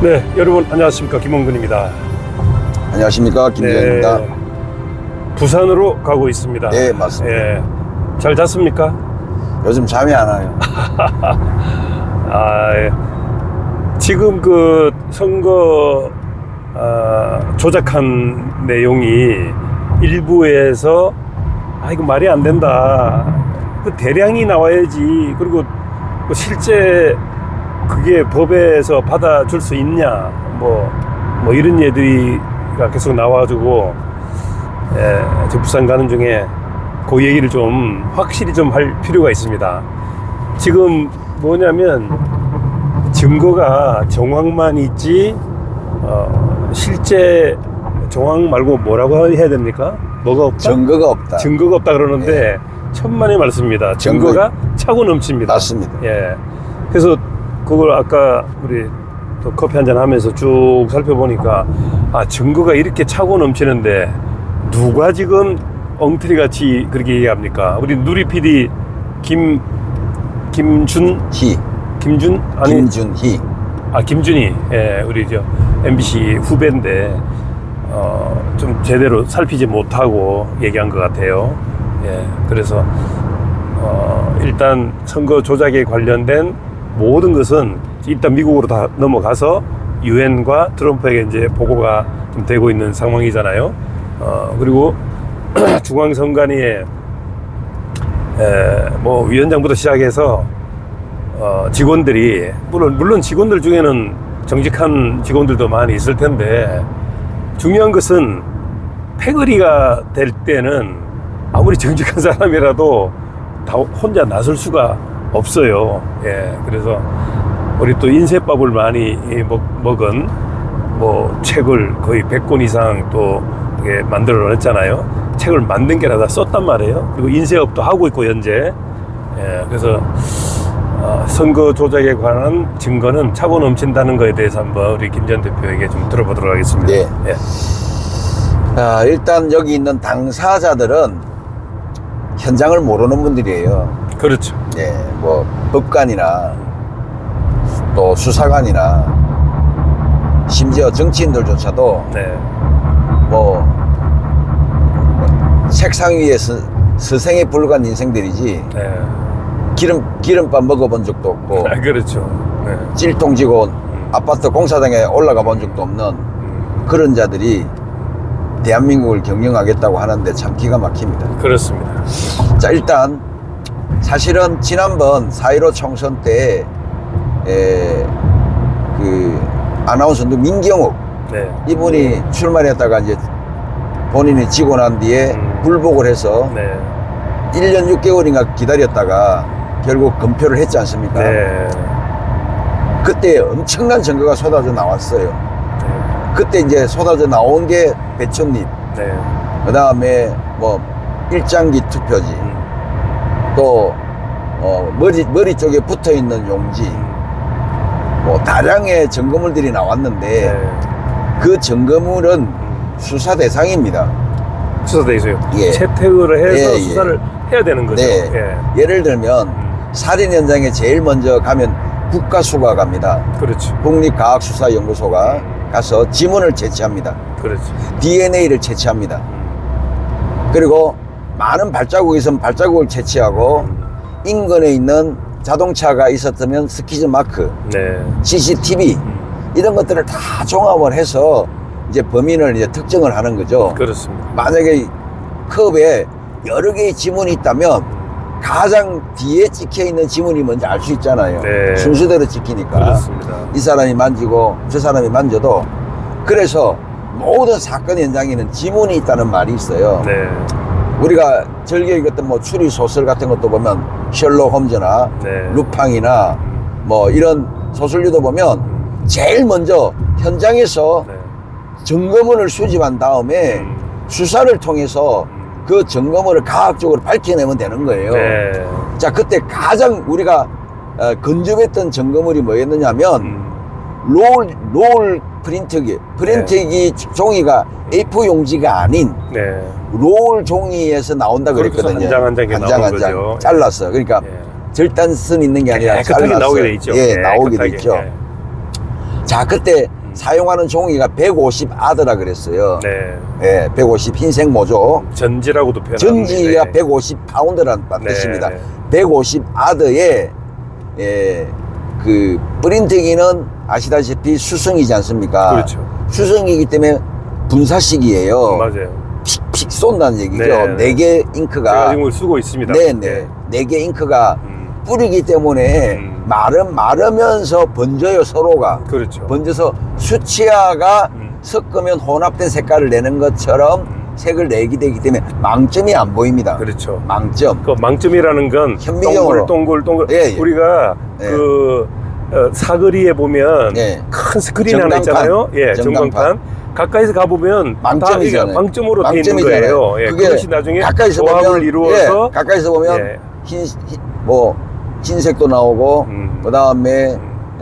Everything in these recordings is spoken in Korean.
네, 여러분 안녕하십니까, 김원근입니다. 안녕하십니까, 김재현입니다. 네, 부산으로 가고 있습니다. 네, 맞습니다. 예, 잘 잤습니까? 요즘 잠이 안 와요. 예. 지금 그 선거 조작한 내용이 일부에서 이거 말이 안 된다. 그 대량이 나와야지. 그리고 실제 그게 법에서 받아줄 수 있냐. 뭐 이런 얘기가 계속 나와가지고 저 부산 가는 중에 그 얘기를 좀 확실히 좀 할 필요가 있습니다. 지금 뭐냐면 증거가 정황만 있지 실제 정황 말고 뭐라고 해야 됩니까? 뭐가 없다? 증거가 없다. 증거가 없다 그러는데 천만의 말씀입니다. 증거가 차고 넘칩니다. 맞습니다. 예. 그래서 그걸 아까 우리 또 커피 한잔 하면서 쭉 살펴보니까 증거가 이렇게 차고 넘치는데 누가 지금 엉터리 같이 그렇게 얘기합니까? 우리 누리 PD 김준희 김준희, 예, 우리 MBC 후배인데 좀 제대로 살피지 못하고 얘기한 것 같아요. 예, 그래서 일단 선거 조작에 관련된 모든 것은 일단 미국으로 다 넘어가서 유엔과 트럼프에게 이제 보고가 좀 되고 있는 상황이잖아요. 그리고 중앙선관위에 뭐 위원장부터 시작해서 직원들이 물론 직원들 중에는 정직한 직원들도 많이 있을 텐데 중요한 것은 패거리가 될 때는 아무리 정직한 사람이라도 다 혼자 나설 수가 없어요. 예, 그래서 우리 또 인쇄법을 많이 먹은 뭐 책을 거의 100권 이상 또 만들어 냈잖아요. 책을 만든 게라 다 썼단 말이에요. 그리고 인쇄업도 하고 있고 현재. 예, 그래서 선거 조작에 관한 증거는 차고 넘친다는 거에 대해서 한번 우리 김 전 대표에게 좀 들어보도록 하겠습니다. 네. 예. 일단 여기 있는 당사자들은 현장을 모르는 분들이에요. 그렇죠. 예, 뭐 법관이나 또 수사관이나 심지어 정치인들조차도 네. 뭐 책상 위에 서생에 불과한 인생들이지 네. 기름밥 먹어본 적도 없고 그렇죠. 네. 찔통 지고 아파트 공사장에 올라가 본 적도 없는 그런 자들이 대한민국을 경영하겠다고 하는데 참 기가 막힙니다. 그렇습니다. 자, 일단 사실은 지난번 4.15 총선 때 그 아나운서 민경욱 네. 이분이 출마했다가 이제 본인이 지고 난 뒤에 불복을 해서 네. 1년 6개월인가 기다렸다가 결국 검표를 했지 않습니까? 네. 그때 엄청난 증거가 쏟아져 나왔어요. 그때 이제 쏟아져 나온 게 배춧잎, 네. 그 다음에 뭐 일장기 투표지, 또 머리 쪽에 붙어 있는 용지, 뭐 다량의 증거물들이 나왔는데 네. 그 증거물은 수사 대상입니다. 수사 대상이요. 예. 채택을 해서 예, 예. 수사를 해야 되는 거죠. 네. 예. 예를 들면 살인 현장에 제일 먼저 가면 국가수가 갑니다. 그렇죠. 국립과학수사연구소가 가서 지문을 채취합니다. 그렇죠. DNA를 채취합니다. 그리고 많은 발자국이 있으면 발자국을 채취하고 인근에 있는 자동차가 있었다면 스키즈 마크, 네. CCTV 이런 것들을 다 종합을 해서 이제 범인을 이제 특정을 하는 거죠. 그렇습니다. 만약에 컵에 여러 개의 지문이 있다면 가장 뒤에 찍혀 있는 지문이 뭔지 알 수 있잖아요. 네. 순서대로 찍히니까. 그렇습니다. 이 사람이 만지고 저 사람이 만져도. 그래서 모든 사건 현장에는 지문이 있다는 말이 있어요. 네. 우리가 즐겨 읽었던 뭐 추리 소설 같은 것도 보면 셜록 홈즈나 네. 루팡이나 뭐 이런 소설류도 보면 제일 먼저 현장에서 네. 증거물을 수집한 다음에 수사를 통해서 그 증거물을 과학적으로 밝혀내면 되는 거예요. 네. 자, 그때 가장 우리가 근접했던 증거물이 뭐였느냐 하면 롤 프린트기 종이가 A4 용지가 아닌 네. 롤 종이에서 나온다 그랬거든요. 한 장 나오는 거죠. 잘랐어. 그러니까 예. 절단선 있는 게 아니라 깨끗하게 잘랐어. 나오게 돼 있죠. 예, 나오게 돼 깨끗하게. 있죠. 예. 자, 그때 사용하는 종이가 150 아드라 그랬어요. 네. 예, 150 흰색 모조. 전지라고도 표현합니다. 전지가 150 파운드라는 뜻입니다. 네. 150 아드에 그 프린트기는 아시다시피 수성이지 않습니까? 그렇죠. 수성이기 때문에 분사식이에요. 맞아요. 픽픽 쏜다는 얘기죠. 네. 네 개 잉크가. 제가 지금 쓰고 있습니다. 네네. 네 개 잉크가 뿌리기 때문에 마르면서 번져요, 서로가. 그렇죠. 번져서 수치화가 섞으면 혼합된 색깔을 내는 것처럼 색을 내게 되기 때문에 망점이 안 보입니다. 그렇죠. 망점. 그 망점이라는 건 현미경으로. 동글 예, 예. 우리가 예. 그 사거리에 보면 예. 큰 스크린 하나 전광판. 있잖아요. 예, 전광판. 전광판. 가까이서 가보면 망점이잖아요. 다 망점으로 돼 있는 망점이잖아요. 거예요. 예, 그게 그것이 나중에 가까이서 조합을 보면, 이루어서 예, 가까이서 보면 예. 흰색도 나오고 그 다음에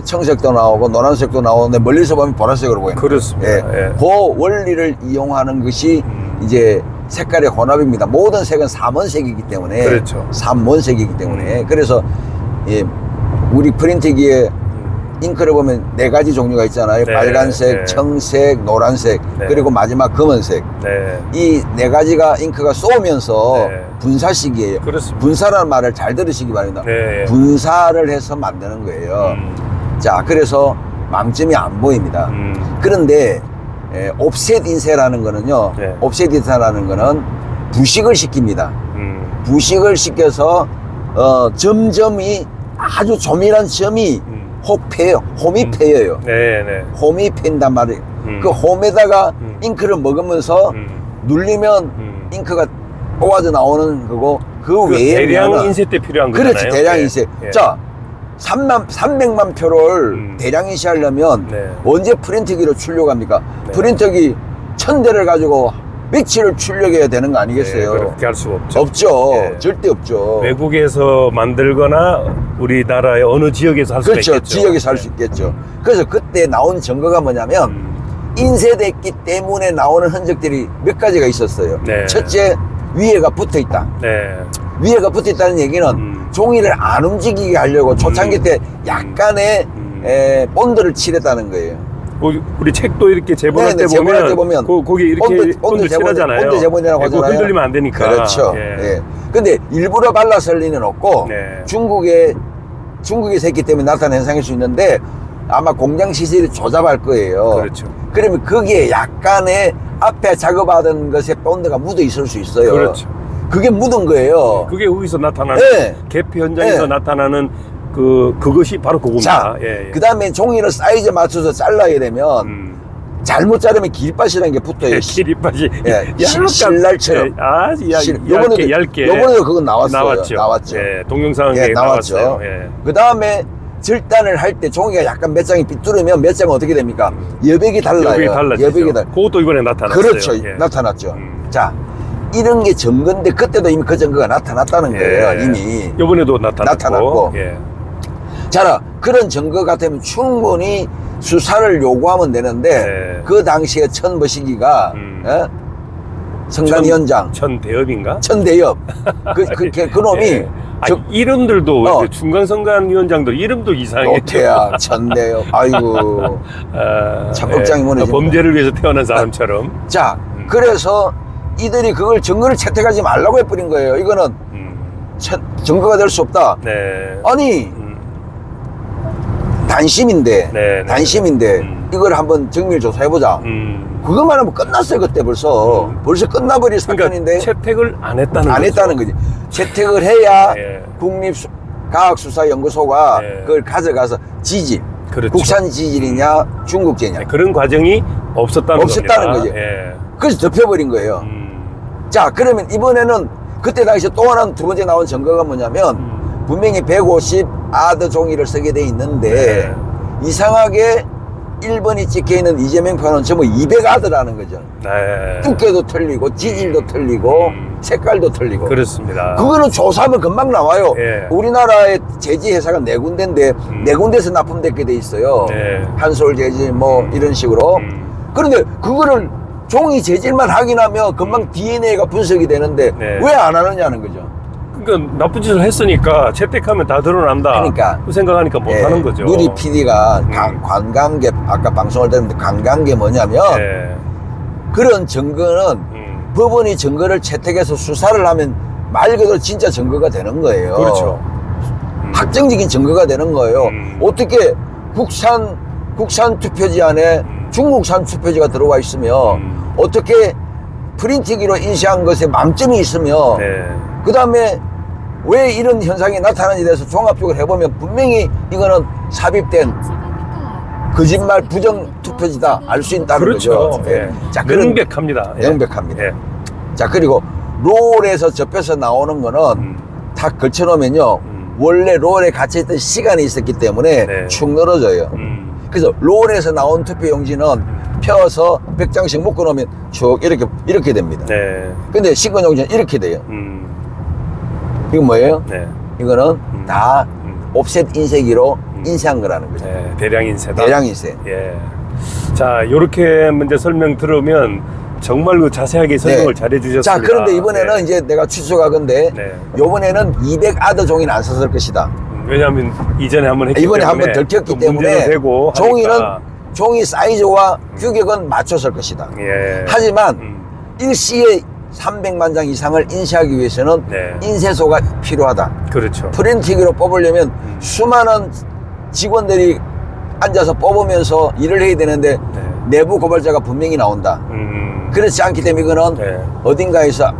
청색도 나오고 노란색도 나오는데 멀리서 보면 보라색으로 보여요. 그렇습니다. 예. 그 원리를 이용하는 것이 이제 색깔의 혼합입니다. 모든 색은 삼원색이기 때문에 그렇죠. 삼원색이기 때문에 그래서 예, 우리 프린트기에 잉크를 보면 네 가지 종류가 있잖아요. 네, 빨간색, 네. 청색, 노란색, 네. 그리고 마지막 검은색. 네. 이 네 가지가 잉크가 쏘면서 네. 분사식이에요. 그렇습니다. 분사라는 말을 잘 들으시기 바랍니다. 네. 분사를 해서 만드는 거예요. 자, 그래서 망점이 안 보입니다. 그런데 옵셋 인쇄라는 거는요. 네. 옵셋 인쇄라는 거는 부식을 시킵니다. 부식을 시켜서 점점이 아주 조밀한 점이 혹패요. 홈이 패여요. 네, 네. 홈이 팬단 말이에요. 그 홈에다가 잉크를 먹으면서 눌리면 잉크가 뽑아져 나오는 거고 그 외에 대량 인쇄 때 필요한 거잖아요. 그렇지, 대량 예. 인쇄. 예. 자, 300만 표를 대량 인쇄하려면 네. 언제 프린트기로 출력합니까? 네. 프린터기 1000대를 가지고 며칠을 출력해야 되는 거 아니겠어요? 네, 그렇게 할 수가 없죠. 없죠. 예. 절대 없죠. 외국에서 만들거나 우리나라의 어느 지역에서 할 수가 그렇죠. 있겠죠. 지역에서 할 수 있겠죠. 그래서 그때 나온 증거가 뭐냐면 인쇄됐기 때문에 나오는 흔적들이 몇 가지가 있었어요. 네. 첫째, 위에가 붙어 있다. 네. 위에가 붙어 있다는 얘기는 종이를 안 움직이게 하려고 초창기 때 약간의 본드를 칠했다는 거예요. 우리 책도 이렇게 재본할 네, 때 재본할 때 보면 보면 거기 이렇게 본드 칠하잖아요. 본드 재본이라고 그거 하잖아요. 흔들리면 안 되니까. 그렇죠. 예. 예. 근데 일부러 발라설 리는 없고 네. 중국에서 했기 때문에 나타난 현상일 수 있는데 아마 공장 시설이 조잡할 거예요. 그렇죠. 그러면 거기에 약간의 앞에 작업하던 것에 본드가 묻어 있을 수 있어요. 그렇죠. 그게 묻은 거예요. 그게 거기서 나타나는 네. 개표 현장에서 네. 나타나는 그것이 바로 그겁니다. 자, 예, 예. 그 다음에 종이를 사이즈에 맞춰서 잘라야 되면 잘못 자르면 길밭이라는 게 붙어요. 기립밭이 예, 실날처럼. 아주 요번에도 얇게 요번에도 그건 나왔어요. 나왔죠. 예, 동영상에 예, 나왔죠. 나왔어요. 예. 그 다음에 절단을 할 때 종이가 약간 몇 장이 삐뚤으면 몇 장은 어떻게 됩니까? 여백이 달라요. 여백이 달라지죠. 여백이 달. 그것도 이번에 나타났어요. 그렇죠. 예. 나타났죠. 자, 이런 게 증거인데 그때도 이미 그 증거가 나타났다는 거예요. 이미. 이번에도 나타났고. 예. 자, 그런 증거 같으면 충분히 수사를 요구하면 되는데 네. 그 당시에 천버시기가 성단위원장 천대엽인가? 천대엽 그 놈이 예. 이름들도 어. 중간선관위원장들 이름도 이상해. 오태야 천대엽 아이고 참 억장이 무너집니다. 범죄를 위해서 태어난 사람처럼. 자, 그래서 이들이 그걸 증거를 채택하지 말라고 해버린 거예요. 이거는 증거가 될 수 없다. 네. 아니 단심인데 네, 네. 단심인데 이걸 한번 정밀 조사해보자. 그것만 하면 끝났어요. 그때 벌써 끝나버린 사건인데 그러니까 채택을 안 했다는 안 거죠. 했다는 거지. 채택을 해야 예. 국립과학수사연구소가 예. 그걸 가져가서 지질 그렇죠. 국산 지질이냐 중국제냐 그런 과정이 없었다는 없었다는 겁니다. 거죠. 예. 그래서 덮여버린 거예요. 자, 그러면 이번에는 그때 당시 또 하나 두 번째 나온 증거가 뭐냐면 분명히 150 아드 종이를 쓰게 돼 있는데 이상하게 1번이 찍혀있는 이재명 표는 전부 200 아드라는 거죠. 네. 두께도 틀리고 지질도 틀리고 색깔도 틀리고 그렇습니다. 그거는 조사하면 금방 나와요. 예. 우리나라의 제지 회사가 네 군데인데 네 군데서 납품되게 돼 있어요. 네. 한솔 제지 뭐 이런 식으로. 그런데 그거를 종이 재질만 확인하면 금방 DNA가 분석이 되는데 네. 왜 안 하느냐는 거죠. 그러니까 나쁜 짓을 했으니까 채택하면 다 드러난다. 그러니까. 그 생각하니까 못 하는 거죠. 누리 PD가 관광계 아까 방송을 들었는데 관광계 뭐냐면 예. 그런 증거는 법원이 증거를 채택해서 수사를 하면 말 그대로 진짜 증거가 되는 거예요. 그렇죠. 확정적인 증거가 되는 거예요. 어떻게 국산 투표지 안에 중국산 투표지가 들어와 있으면 어떻게 프린트기로 인쇄한 것에 망점이 있으며 네. 그 다음에 왜 이런 현상이 나타나는지에 대해서 종합적으로 해보면 분명히 이거는 삽입된 거짓말 부정 투표지다 알 수 있다는 그렇죠. 거죠. 예. 자, 그런 명백합니다. 예. 명백합니다. 예. 자, 그리고 롤에서 접혀서 나오는 거는 다 걸쳐놓으면요 원래 롤에 갇혀있던 시간이 있었기 때문에 네. 축 늘어져요. 그래서 롤에서 나온 투표용지는 펴서 100장씩 묶어놓으면 쭉 이렇게 됩니다. 네. 근데 신권용지는 이렇게 돼요. 이건 뭐예요? 네. 이거는 다 옵셋 인쇄기로 인쇄한 거라는 거죠. 네. 대량 인쇄다. 대량 인쇄. 예. 자, 요렇게 문제 설명 들으면 정말 그 자세하게 설명을 네. 잘해 주셨습니다. 자, 그런데 이번에는 네. 이제 내가 추측하건데 네. 이번에는 200아더 종이는 안 썼을 것이다. 왜냐하면 이전에 한번 했기 이번에 때문에 한번 들켰기 또 때문에 문제도 되고 종이는 하니까. 종이 사이즈와 규격은 맞췄을 것이다. 예. 하지만 일시에 300만 장 이상을 인쇄하기 위해서는 네. 인쇄소가 필요하다. 그렇죠. 프린팅기로 뽑으려면 수많은 직원들이 앉아서 뽑으면서 일을 해야 되는데 네. 내부 고발자가 분명히 나온다. 그렇지 않기 때문에 이거는 네. 어딘가에서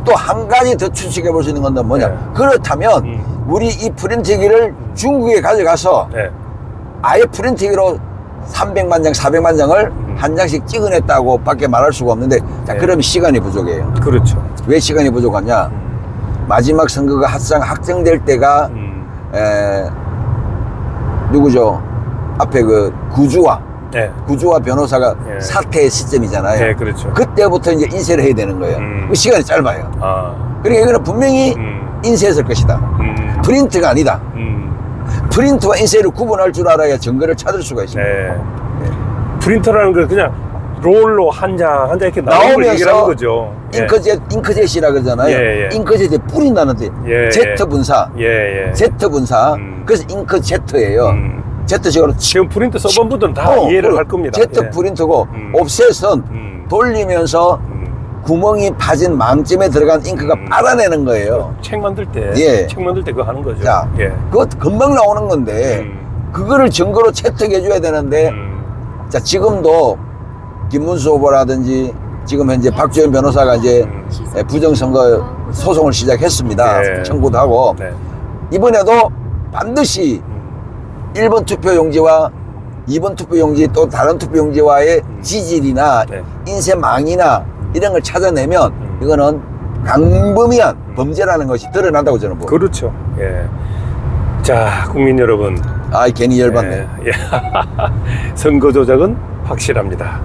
또 한 가지 더 추측해 볼 수 있는 건 뭐냐. 네. 그렇다면 우리 이 프린팅기를 중국에 가져가서 네. 아예 프린팅기로 300만 장, 400만 장을 한 장씩 찍어냈다고 밖에 말할 수가 없는데 자, 네. 그러면 시간이 부족해요. 그렇죠. 왜 시간이 부족하냐? 마지막 선거가 확정될 때가 누구죠? 앞에 그 구주와 변호사가 예. 사퇴의 시점이잖아요. 네, 그렇죠. 그때부터 이제 인쇄를 해야 되는 거예요. 그 시간이 짧아요. 아. 그러니까 이거는 분명히 인쇄했을 것이다. 프린트가 아니다. 프린트와 인쇄를 구분할 줄 알아야 증거를 찾을 수가 있습니다. 네. 프린터라는 걸 그냥 롤로 한 장 한 장 이렇게 나오는 걸 얘기를 하는 거죠. 잉크젯이라 그러잖아요. 예, 예. 잉크젯에 뿌리 나는데 예, Z 분사, 예, 예. Z 분사. 그래서 잉크제트예요. Z식으로 지금 프린터 써본 분들은 다 이해를 할 겁니다. Z 예. 프린트고 옵셋은 돌리면서 구멍이 파진 망점에 들어간 잉크가 빨아내는 거예요. 책 만들 때, 예. 책 만들 때 그거 하는 거죠. 자, 예. 그거 금방 나오는 건데 그거를 증거로 채택해줘야 되는데 자, 지금도 김문수 후보라든지 지금 현재 박주현 변호사가 이제 부정선거 소송을 시작했습니다. 네. 청구도 하고 네. 이번에도 반드시 1번 투표용지와 2번 투표용지 또 다른 투표용지와의 지질이나 네. 인쇄망이나 이런 걸 찾아내면 이거는 강범위한 범죄라는 것이 드러난다고 저는 봅니다. 그렇죠. 예. 자, 국민 여러분. 아, 괜히 열받네. 예. 선거 조작은 확실합니다.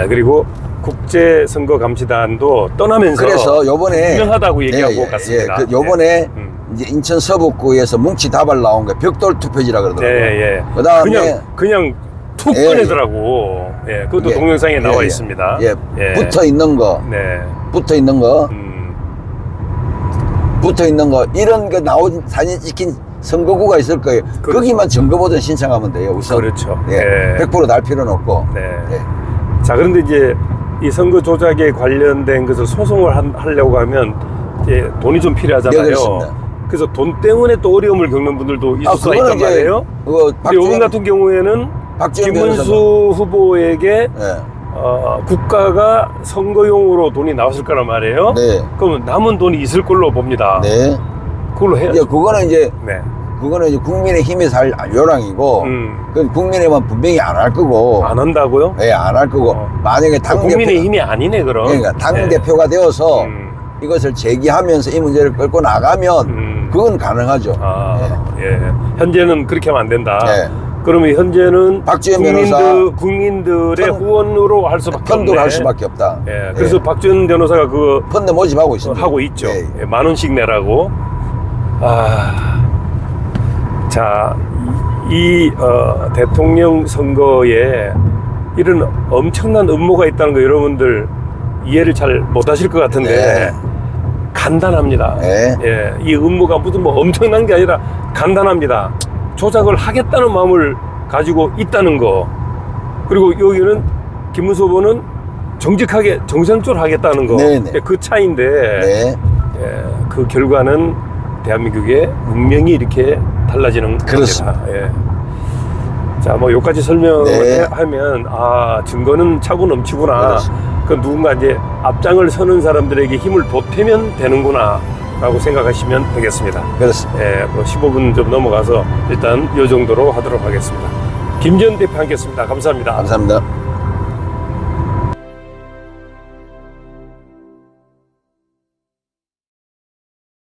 그리고 국제선거감시단도 떠나면서 그래서 요번에 분명하다고 얘기하고 갔습니다. 그 요번에 이제 인천 서북구에서 뭉치다발 나온 거 벽돌 투표지라 그러더라고요. 예, 예. 그다음에 그냥 툭 예, 꺼내더라고. 예, 그것도 예, 동영상에 나와 예, 있습니다. 예, 붙어 있는 거, 네. 붙어 있는 거, 붙어 있는 거 이런 거 나온 사진 찍힌 선거구가 있을 거예요. 그렇죠. 거기만 증거보전 신청하면 돼요. 우선. 그렇죠. 예, 예. 100% 날 필요는 없고. 네. 예. 자, 그런데 이제 이 선거 조작에 관련된 것을 소송을 하려고 하면 이제 돈이 좀 필요하잖아요. 네, 그렇습니다. 그래서 돈 때문에 또 어려움을 겪는 분들도 있을 수가 있단 말이에요. 그거 근데 이번 같은 경우에는 박주현 김문수 후보에게 예. 국가가 선거용으로 돈이 나왔을 거란 말이에요. 네. 그러면 남은 돈이 있을 걸로 봅니다. 네. 그걸로 해야죠. 이제 그거는 이제 네. 그거는 이제 국민의힘에서 할 요랑이고, 그 국민의힘은 분명히 안 할 거고, 안 한다고요? 예, 안 할 거고, 만약에 국민의힘이 아니네 그럼. 그러니까 당 네. 대표가 되어서 이것을 제기하면서 이 문제를 끌고 나가면 그건 가능하죠. 아, 예. 현재는 그렇게 하면 안 된다. 네. 그러면 현재는 박주현 변호사 국민들의 후원으로 할 수밖에 없네. 펀드로 할 수밖에 없다. 예. 그래서 박주현 변호사가 그 펀드 모집하고 있습니다. 하고 있죠. 예. 예, 10,000원씩 내라고. 자, 이 대통령 선거에 이런 엄청난 음모가 있다는 거 여러분들 이해를 잘 못하실 것 같은데 네. 간단합니다. 네. 예, 이 음모가 무슨 뭐 엄청난 게 아니라 간단합니다. 조작을 하겠다는 마음을 가지고 있다는 거. 그리고 여기는 김문수 후보는 정직하게 정상적으로 하겠다는 거. 네네. 예, 그 차이인데 네. 예, 그 결과는 대한민국의 운명이 이렇게 달라지는 그렇습니다. 겁니다. 예. 자, 뭐 여기까지 설명을 네. 하면 아 증거는 차고 넘치구나. 그렇습니다. 그 누군가 이제 앞장을 서는 사람들에게 힘을 보태면 되는구나 라고 생각하시면 되겠습니다. 그렇습니다. 예, 뭐 15분 좀 넘어가서 일단 이 정도로 하도록 하겠습니다. 김지현 대표 함께했습니다. 감사합니다. 감사합니다.